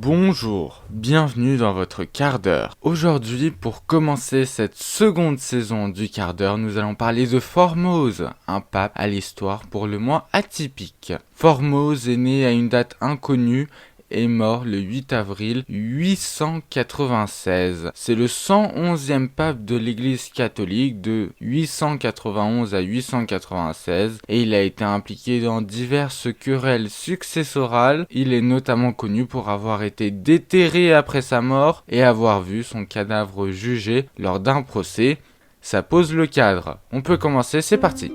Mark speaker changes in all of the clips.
Speaker 1: Bonjour, bienvenue dans votre quart d'heure. Aujourd'hui, pour commencer cette seconde saison du quart d'heure, nous allons parler de Formose, un pape à l'histoire pour le moins atypique. Formose est né à une date inconnue et mort le 8 avril 896. C'est le 111e pape de l'Église catholique de 891 à 896 et il a été impliqué dans diverses querelles successorales. Il est notamment connu pour avoir été déterré après sa mort et avoir vu son cadavre jugé lors d'un procès. Ça pose le cadre. On peut commencer, c'est parti.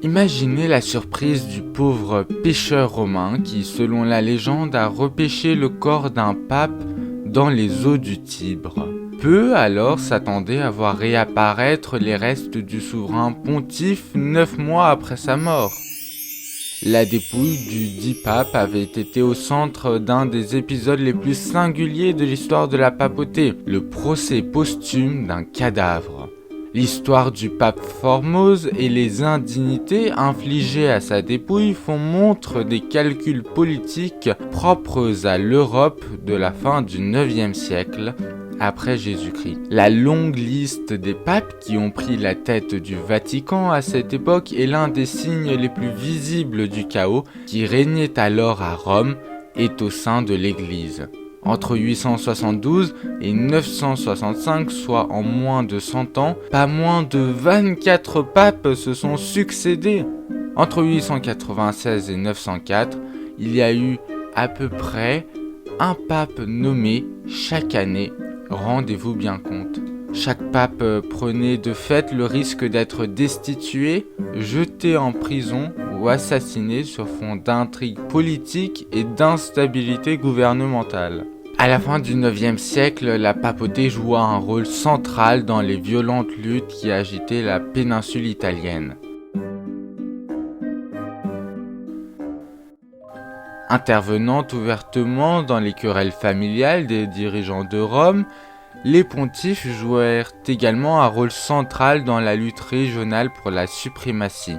Speaker 1: Imaginez la surprise du pauvre pêcheur romain qui, selon la légende, a repêché le corps d'un pape dans les eaux du Tibre. Peut alors s'attendre à voir réapparaître les restes du souverain pontife 9 mois après sa mort. La dépouille du dit pape avait été au centre d'un des épisodes les plus singuliers de l'histoire de la papauté, le procès posthume d'un cadavre. L'histoire du pape Formose et les indignités infligées à sa dépouille font montre des calculs politiques propres à l'Europe de la fin du IXe siècle après Jésus-Christ. La longue liste des papes qui ont pris la tête du Vatican à cette époque est l'un des signes les plus visibles du chaos qui régnait alors à Rome et au sein de l'Église. Entre 872 et 965, soit en moins de 100 ans, pas moins de 24 papes se sont succédés. Entre 896 et 904, il y a eu à peu près un pape nommé chaque année, rendez-vous bien compte. Chaque pape prenait de fait le risque d'être destitué, jeté en prison ou assassiné sur fond d'intrigues politiques et d'instabilité gouvernementale. À la fin du IXe siècle, la papauté joua un rôle central dans les violentes luttes qui agitaient la péninsule italienne. Intervenant ouvertement dans les querelles familiales des dirigeants de Rome, les pontifes jouèrent également un rôle central dans la lutte régionale pour la suprématie.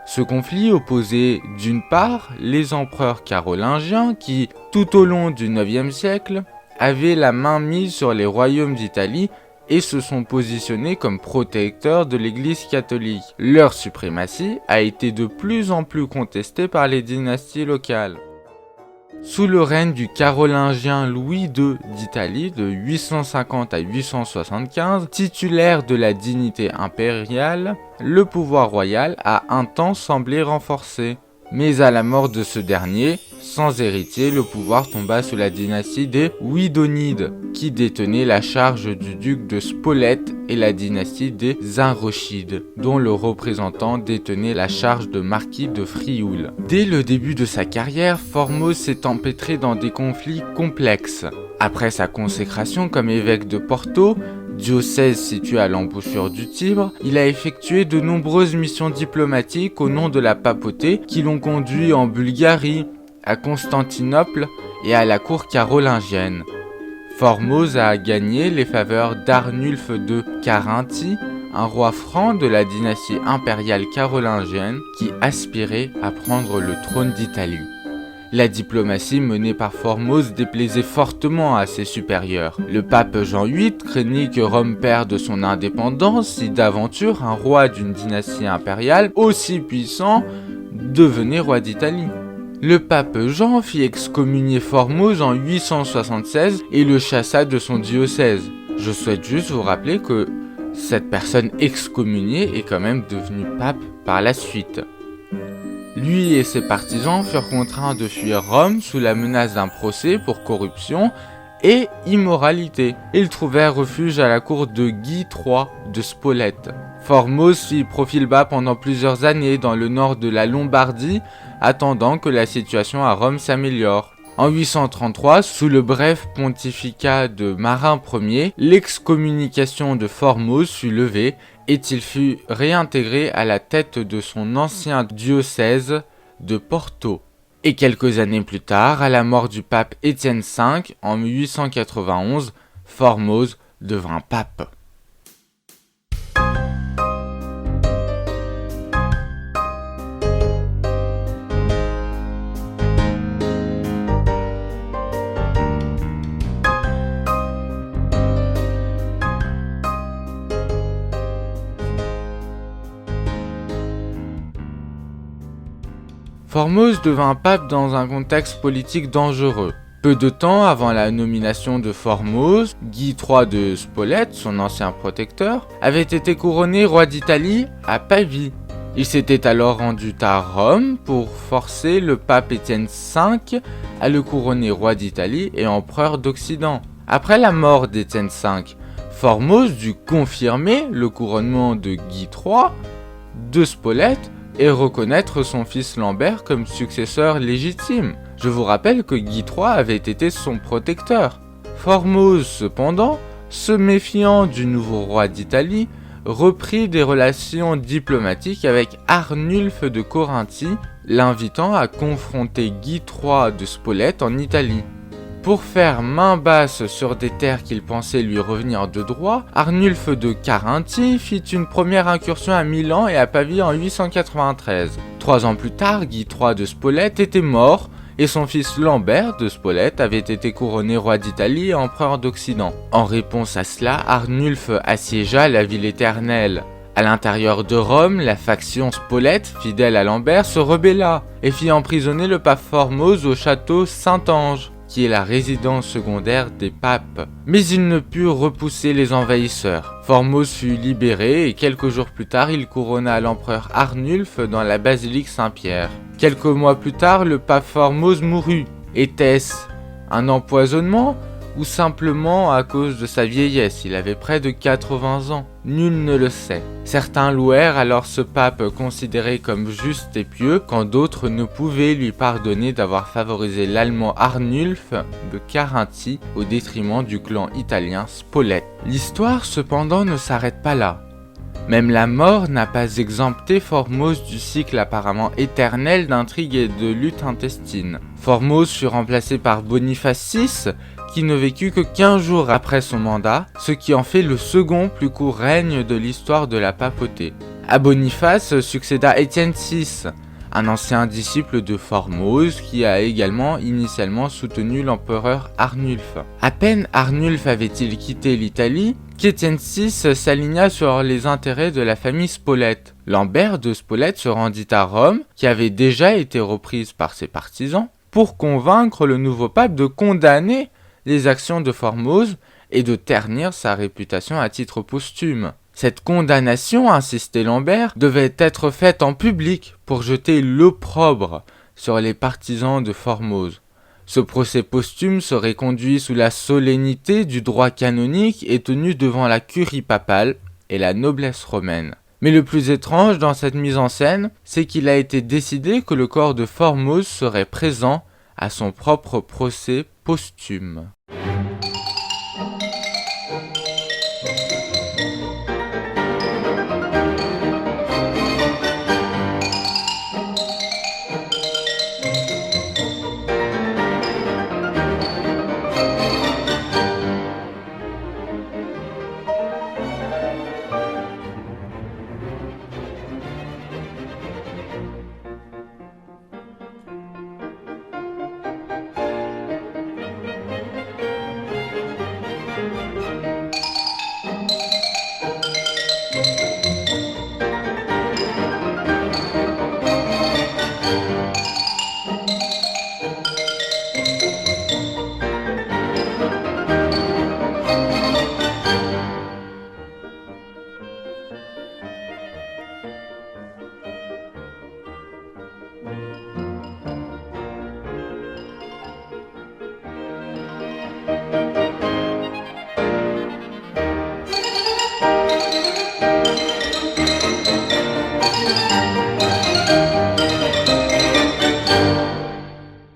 Speaker 1: Ce conflit opposait d'une part les empereurs carolingiens qui, tout au long du IXe siècle, avaient la main mise sur les royaumes d'Italie et se sont positionnés comme protecteurs de l'Église catholique. Leur suprématie a été de plus en plus contestée par les dynasties locales. Sous le règne du carolingien Louis II d'Italie de 850 à 875, titulaire de la dignité impériale, le pouvoir royal a un temps semblé renforcé. Mais à la mort de ce dernier, sans héritier, le pouvoir tomba sous la dynastie des Ouidonides, qui détenait la charge du duc de Spolète, et la dynastie des Zinrochides, dont le représentant détenait la charge de marquis de Frioul. Dès le début de sa carrière, Formose s'est empêtré dans des conflits complexes. Après sa consécration comme évêque de Porto, diocèse situé à l'embouchure du Tibre, il a effectué de nombreuses missions diplomatiques au nom de la papauté qui l'ont conduit en Bulgarie, à Constantinople et à la cour carolingienne. Formose a gagné les faveurs d'Arnulphe de Carinthie, un roi franc de la dynastie impériale carolingienne qui aspirait à prendre le trône d'Italie. La diplomatie menée par Formose déplaisait fortement à ses supérieurs. Le pape Jean VIII craignait que Rome perde son indépendance si d'aventure un roi d'une dynastie impériale aussi puissant devenait roi d'Italie. Le pape Jean fit excommunier Formose en 876 et le chassa de son diocèse. Je souhaite juste vous rappeler que cette personne excommuniée est quand même devenue pape par la suite. Lui et ses partisans furent contraints de fuir Rome sous la menace d'un procès pour corruption et immoralité. Ils trouvèrent refuge à la cour de Guy III de Spolète. Formose fit profil bas pendant plusieurs années dans le nord de la Lombardie, attendant que la situation à Rome s'améliore. En 833, sous le bref pontificat de Marin Ier, l'excommunication de Formose fut levée et il fut réintégré à la tête de son ancien diocèse de Porto. Et quelques années plus tard, à la mort du pape Étienne V en 891, Formose devint pape. Formose devint pape dans un contexte politique dangereux. Peu de temps avant la nomination de Formose, Guy III de Spolète, son ancien protecteur, avait été couronné roi d'Italie à Pavie. Il s'était alors rendu à Rome pour forcer le pape Étienne V à le couronner roi d'Italie et empereur d'Occident. Après la mort d'Étienne V, Formose dut confirmer le couronnement de Guy III de Spolète et reconnaître son fils Lambert comme successeur légitime. Je vous rappelle que Guy III avait été son protecteur. Formose, cependant, se méfiant du nouveau roi d'Italie, reprit des relations diplomatiques avec Arnulfe de Corinthie, l'invitant à confronter Guy III de Spolète en Italie. Pour faire main basse sur des terres qu'il pensait lui revenir de droit, Arnulfe de Carinthie fit une première incursion à Milan et à Pavie en 893. 3 ans plus tard, Guy III de Spolète était mort et son fils Lambert de Spolète avait été couronné roi d'Italie et empereur d'Occident. En réponse à cela, Arnulfe assiégea la ville éternelle. À l'intérieur de Rome, la faction Spolète, fidèle à Lambert, se rebella et fit emprisonner le pape Formose au château Saint-Ange, qui est la résidence secondaire des papes. Mais il ne put repousser les envahisseurs. Formose fut libéré et quelques jours plus tard, il couronna l'empereur Arnulfe dans la basilique Saint-Pierre. Quelques mois plus tard, le pape Formose mourut. Était-ce un empoisonnement ou simplement à cause de sa vieillesse? Il avait près de 80 ans. Nul ne le sait. Certains louèrent alors ce pape considéré comme juste et pieux, quand d'autres ne pouvaient lui pardonner d'avoir favorisé l'allemand Arnulfe de Carinthie au détriment du clan italien Spolète. L'histoire cependant ne s'arrête pas là. Même la mort n'a pas exempté Formose du cycle apparemment éternel d'intrigues et de luttes intestines. Formose fut remplacé par Boniface VI, qui ne vécut que 15 jours après son mandat, ce qui en fait le second plus court règne de l'histoire de la papauté. À Boniface succéda Étienne VI, un ancien disciple de Formose qui a également initialement soutenu l'empereur Arnulfe. À peine Arnulfe avait-il quitté l'Italie qu'Étienne VI s'aligna sur les intérêts de la famille Spolète. Lambert de Spolète se rendit à Rome, qui avait déjà été reprise par ses partisans, pour convaincre le nouveau pape de condamner les actions de Formose et de ternir sa réputation à titre posthume. Cette condamnation, insistait Lambert, devait être faite en public pour jeter l'opprobre sur les partisans de Formose. Ce procès posthume serait conduit sous la solennité du droit canonique et tenu devant la curie papale et la noblesse romaine. Mais le plus étrange dans cette mise en scène, c'est qu'il a été décidé que le corps de Formose serait présent à son propre procès posthume.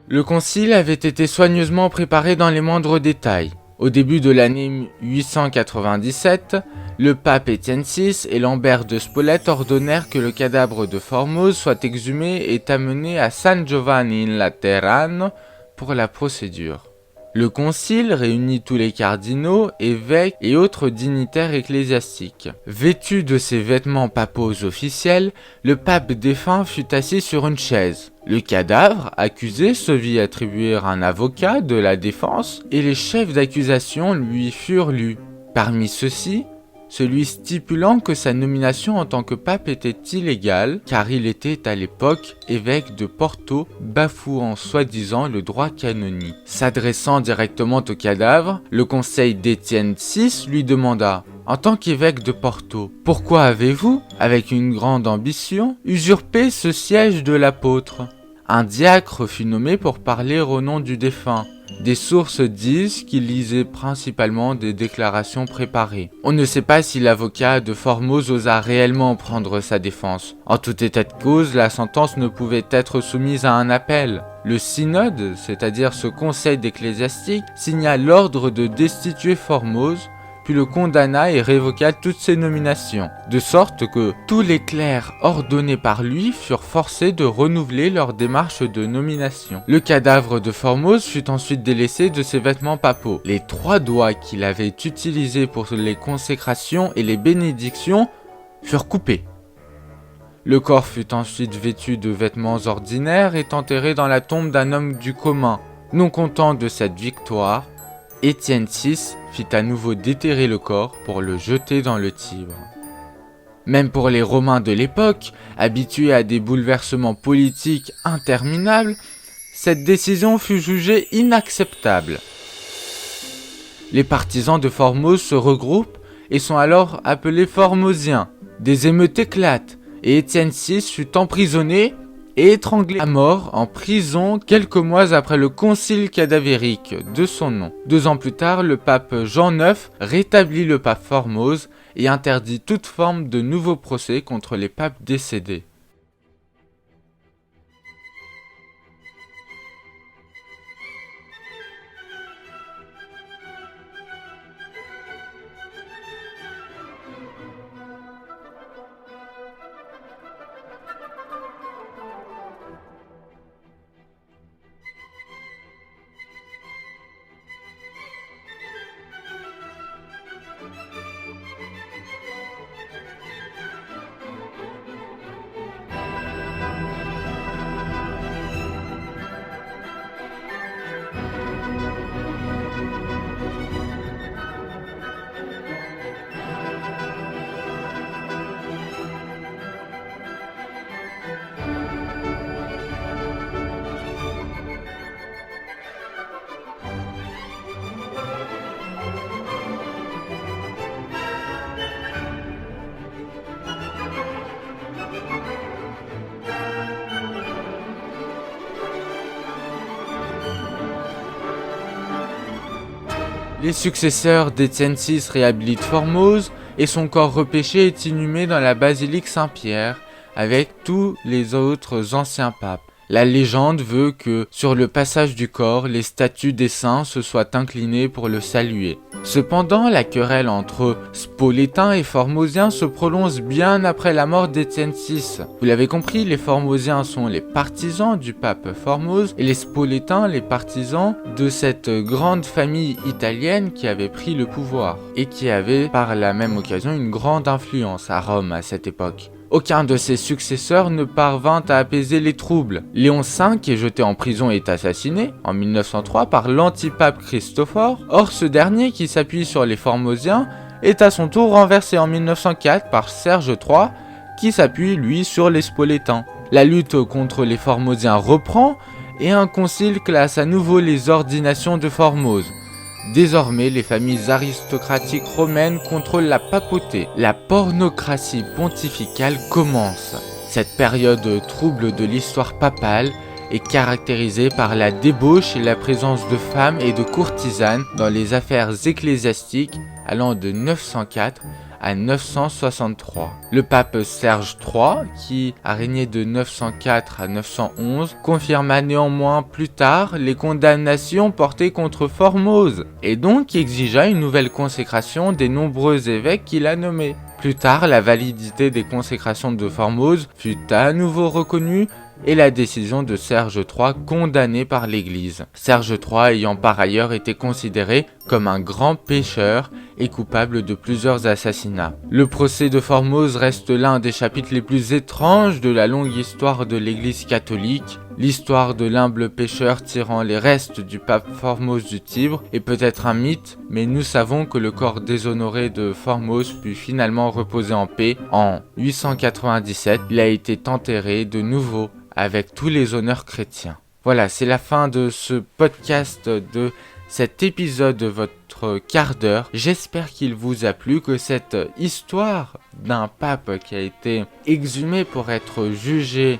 Speaker 1: Le concile avait été soigneusement préparé dans les moindres détails. Au début de l'année 897, le pape Étienne VI et Lambert de Spolète ordonnèrent que le cadavre de Formose soit exhumé et amené à San Giovanni in Laterano pour la procédure. Le concile réunit tous les cardinaux, évêques et autres dignitaires ecclésiastiques. Vêtu de ses vêtements papaux officiels, le pape défunt fut assis sur une chaise. Le cadavre accusé se vit attribuer un avocat de la défense et les chefs d'accusation lui furent lus. Parmi ceux-ci, celui stipulant que sa nomination en tant que pape était illégale car il était à l'époque évêque de Porto, bafouant soi-disant le droit canonique. S'adressant directement au cadavre, le conseil d'Étienne VI lui demanda « En tant qu'évêque de Porto, pourquoi avez-vous, avec une grande ambition, usurpé ce siège de l'apôtre ?» Un diacre fut nommé pour parler au nom du défunt. Des sources disent qu'il lisait principalement des déclarations préparées. On ne sait pas si l'avocat de Formose osa réellement prendre sa défense. En tout état de cause, la sentence ne pouvait être soumise à un appel. Le synode, c'est-à-dire ce conseil d'ecclésiastique, signa l'ordre de destituer Formose, puis le condamna et révoqua toutes ses nominations, de sorte que tous les clercs ordonnés par lui furent forcés de renouveler leur démarche de nomination. Le cadavre de Formose fut ensuite délaissé de ses vêtements papaux. Les 3 doigts qu'il avait utilisés pour les consécrations et les bénédictions furent coupés. Le corps fut ensuite vêtu de vêtements ordinaires et enterré dans la tombe d'un homme du commun. Non content de cette victoire, Étienne VI fit à nouveau déterrer le corps pour le jeter dans le Tibre. Même pour les Romains de l'époque, habitués à des bouleversements politiques interminables, cette décision fut jugée inacceptable. Les partisans de Formose se regroupent et sont alors appelés Formosiens. Des émeutes éclatent et Étienne VI fut emprisonné et étranglé à mort en prison quelques mois après le concile cadavérique de son nom. 2 ans plus tard, le pape Jean IX rétablit le pape Formose et interdit toute forme de nouveaux procès contre les papes décédés. Les successeurs d'Étienne VI réhabilitent Formose et son corps repêché est inhumé dans la basilique Saint-Pierre avec tous les autres anciens papes. La légende veut que, sur le passage du corps, les statues des saints se soient inclinées pour le saluer. Cependant, la querelle entre Spolétains et Formosiens se prolonge bien après la mort d'Étienne VI. Vous l'avez compris, les Formosiens sont les partisans du pape Formose et les Spolétains les partisans de cette grande famille italienne qui avait pris le pouvoir et qui avait par la même occasion une grande influence à Rome à cette époque. Aucun de ses successeurs ne parvint à apaiser les troubles. Léon V est jeté en prison et est assassiné en 1903 par l'antipape Christophore. Or, ce dernier, qui s'appuie sur les Formosiens, est à son tour renversé en 1904 par Serge III, qui s'appuie lui sur les Spolétains. La lutte contre les Formosiens reprend et un concile classe à nouveau les ordinations de Formose. Désormais, les familles aristocratiques romaines contrôlent la papauté. La pornocratie pontificale commence. Cette période trouble de l'histoire papale est caractérisée par la débauche et la présence de femmes et de courtisanes dans les affaires ecclésiastiques allant de 904 à 963. Le pape Serge III, qui a régné de 904 à 911, confirma néanmoins plus tard les condamnations portées contre Formose, et donc exigea une nouvelle consécration des nombreux évêques qu'il a nommés. Plus tard, la validité des consécrations de Formose fut à nouveau reconnue et la décision de Serge III condamnée par l'Église. Serge III ayant par ailleurs été considéré comme un grand pécheur et coupable de plusieurs assassinats. Le procès de Formose reste l'un des chapitres les plus étranges de la longue histoire de l'Église catholique. L'histoire de l'humble pécheur tirant les restes du pape Formose du Tibre est peut-être un mythe, mais nous savons que le corps déshonoré de Formose put finalement reposer en paix. En 897, il a été enterré de nouveau avec tous les honneurs chrétiens. Voilà, c'est la fin de ce podcast, de cet épisode de votre quart d'heure. J'espère qu'il vous a plu, que cette histoire d'un pape qui a été exhumé pour être jugé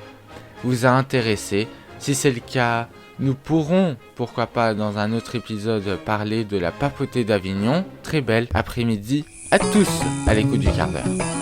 Speaker 1: vous a intéressé. Si c'est le cas, nous pourrons, pourquoi pas dans un autre épisode, parler de la papauté d'Avignon. Très belle après-midi à tous à l'écoute du quart d'heure.